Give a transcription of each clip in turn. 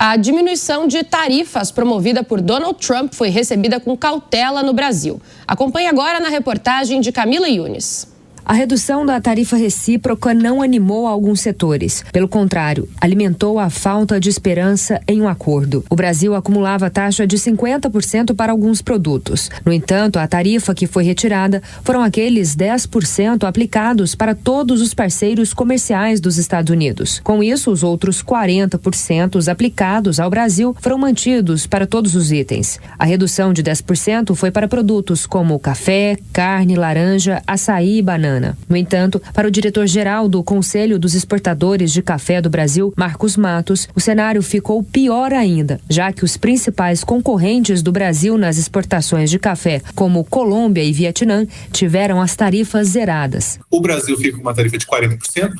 A diminuição de tarifas promovida por Donald Trump foi recebida com cautela no Brasil. Acompanhe agora na reportagem de Camila Yunes. A redução da tarifa recíproca não animou alguns setores. Pelo contrário, alimentou a falta de esperança em um acordo. O Brasil acumulava taxa de 50% para alguns produtos. No entanto, a tarifa que foi retirada foram aqueles 10% aplicados para todos os parceiros comerciais dos Estados Unidos. Com isso, os outros 40% aplicados ao Brasil foram mantidos para todos os itens. A redução de 10% foi para produtos como café, carne, laranja, açaí e banana. No entanto, para o diretor-geral do Conselho dos Exportadores de Café do Brasil, Marcos Matos, o cenário ficou pior ainda, já que os principais concorrentes do Brasil nas exportações de café, como Colômbia e Vietnã, tiveram as tarifas zeradas. O Brasil fica com uma tarifa de 40%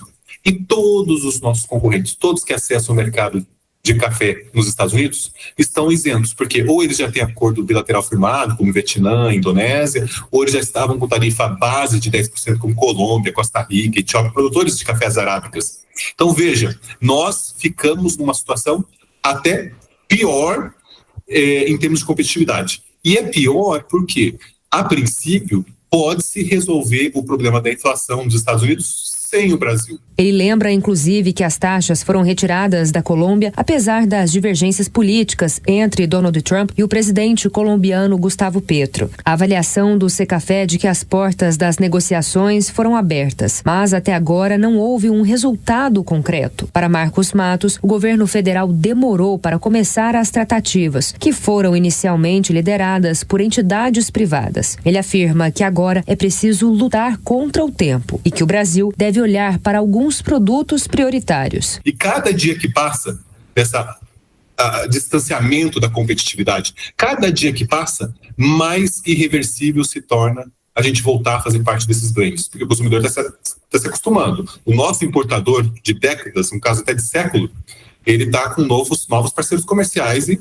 e todos os nossos concorrentes, todos que acessam o mercado de café nos Estados Unidos, estão isentos, porque ou eles já têm acordo bilateral firmado, como Vietnã, Indonésia, ou eles já estavam com tarifa base de 10%, como Colômbia, Costa Rica, Etiópia, produtores de cafés arábicas. Então, veja, nós ficamos numa situação até pior em termos de competitividade. E é pior porque, a princípio, pode-se resolver o problema da inflação nos Estados Unidos sem o Brasil. Ele lembra, inclusive, que as taxas foram retiradas da Colômbia, apesar das divergências políticas entre Donald Trump e o presidente colombiano Gustavo Petro. A avaliação do Secafé é de que as portas das negociações foram abertas, mas até agora não houve um resultado concreto. Para Marcos Matos, o governo federal demorou para começar as tratativas, que foram inicialmente lideradas por entidades privadas. Ele afirma que agora é preciso lutar contra o tempo e que o Brasil deve olhar para alguns produtos prioritários. E cada dia que passa dessa distanciamento da competitividade, cada dia que passa, mais irreversível se torna a gente voltar a fazer parte desses blends, porque o consumidor está se acostumando. O nosso importador de décadas, no caso até de século, ele está com novos parceiros comerciais e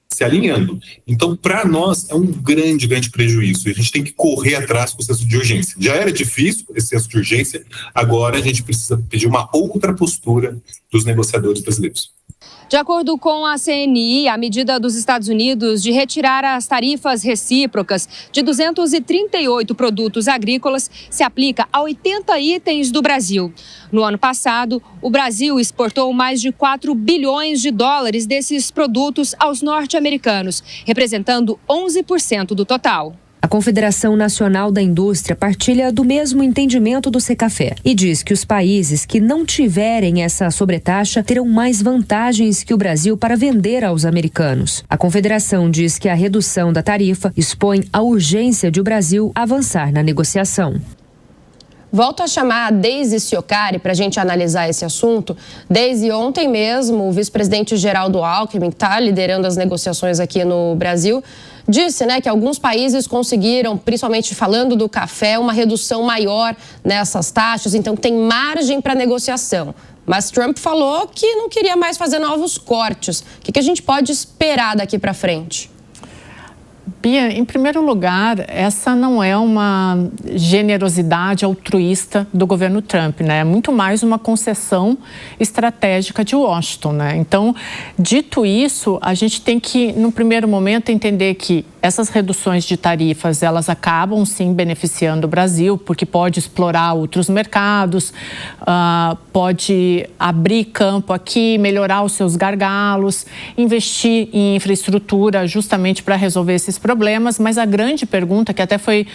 se alinhando. Então, para nós, é um grande prejuízo. A gente tem que correr atrás com o senso de urgência. Já era difícil esse senso de urgência, agora a gente precisa pedir uma outra postura dos negociadores brasileiros. De acordo com a CNI, a medida dos Estados Unidos de retirar as tarifas recíprocas de 238 produtos agrícolas se aplica a 80 itens do Brasil. No ano passado, o Brasil exportou mais de 4 bilhões de dólares desses produtos aos norte-americanos, representando 11% do total. A Confederação Nacional da Indústria partilha do mesmo entendimento do Secafé e diz que os países que não tiverem essa sobretaxa terão mais vantagens que o Brasil para vender aos americanos. A Confederação diz que a redução da tarifa expõe a urgência de o Brasil avançar na negociação. Volto a chamar a Deise Ciocari para a gente analisar esse assunto. Deise, ontem mesmo o vice-presidente Geraldo Alckmin, que está liderando as negociações aqui no Brasil, disse, que alguns países conseguiram, principalmente falando do café, uma redução maior nessas taxas, então tem margem para negociação. Mas Trump falou que não queria mais fazer novos cortes. O que a gente pode esperar daqui para frente? Bia, em primeiro lugar, essa não é uma generosidade altruísta do governo Trump, né? É muito mais uma concessão estratégica de Washington, né? Então, dito isso, a gente tem que, no primeiro momento, entender que essas reduções de tarifas, elas acabam, sim, beneficiando o Brasil, porque pode explorar outros mercados, pode abrir campo aqui, melhorar os seus gargalos, investir em infraestrutura justamente para resolver esses problemas, mas a grande pergunta, que até foi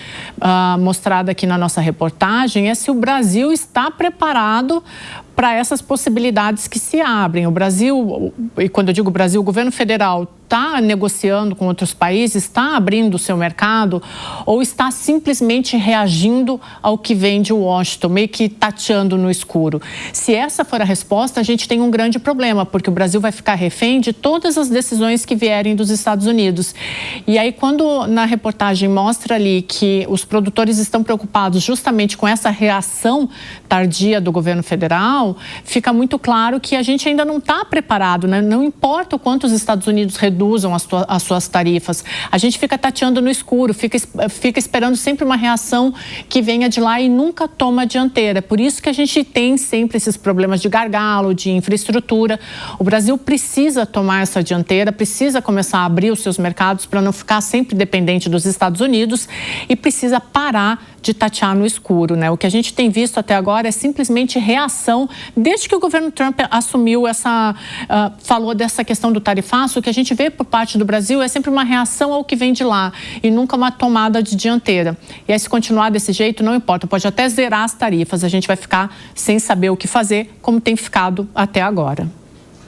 mostrada aqui na nossa reportagem, é se o Brasil está preparado para essas possibilidades que se abrem. O Brasil, e quando eu digo Brasil, o governo federal está negociando com outros países, está abrindo o seu mercado ou está simplesmente reagindo ao que vem de Washington, meio que tateando no escuro? Se essa for a resposta, a gente tem um grande problema, porque o Brasil vai ficar refém de todas as decisões que vierem dos Estados Unidos. E aí, quando na reportagem mostra ali que os produtores estão preocupados justamente com essa reação tardia do governo federal, mundial, fica muito claro que a gente ainda não está preparado, né? Não importa o quanto os Estados Unidos reduzam as suas tarifas, a gente fica tateando no escuro, fica esperando sempre uma reação que venha de lá e nunca toma a dianteira. É por isso que a gente tem sempre esses problemas de gargalo, de infraestrutura. O Brasil precisa tomar essa dianteira, precisa começar a abrir os seus mercados para não ficar sempre dependente dos Estados Unidos e precisa parar de tatear no escuro, né? O que a gente tem visto até agora é simplesmente reação. Desde que o governo Trump assumiu falou dessa questão do tarifaço, o que a gente vê por parte do Brasil é sempre uma reação ao que vem de lá e nunca uma tomada de dianteira. E aí, se continuar desse jeito, não importa, pode até zerar as tarifas, a gente vai ficar sem saber o que fazer, como tem ficado até agora.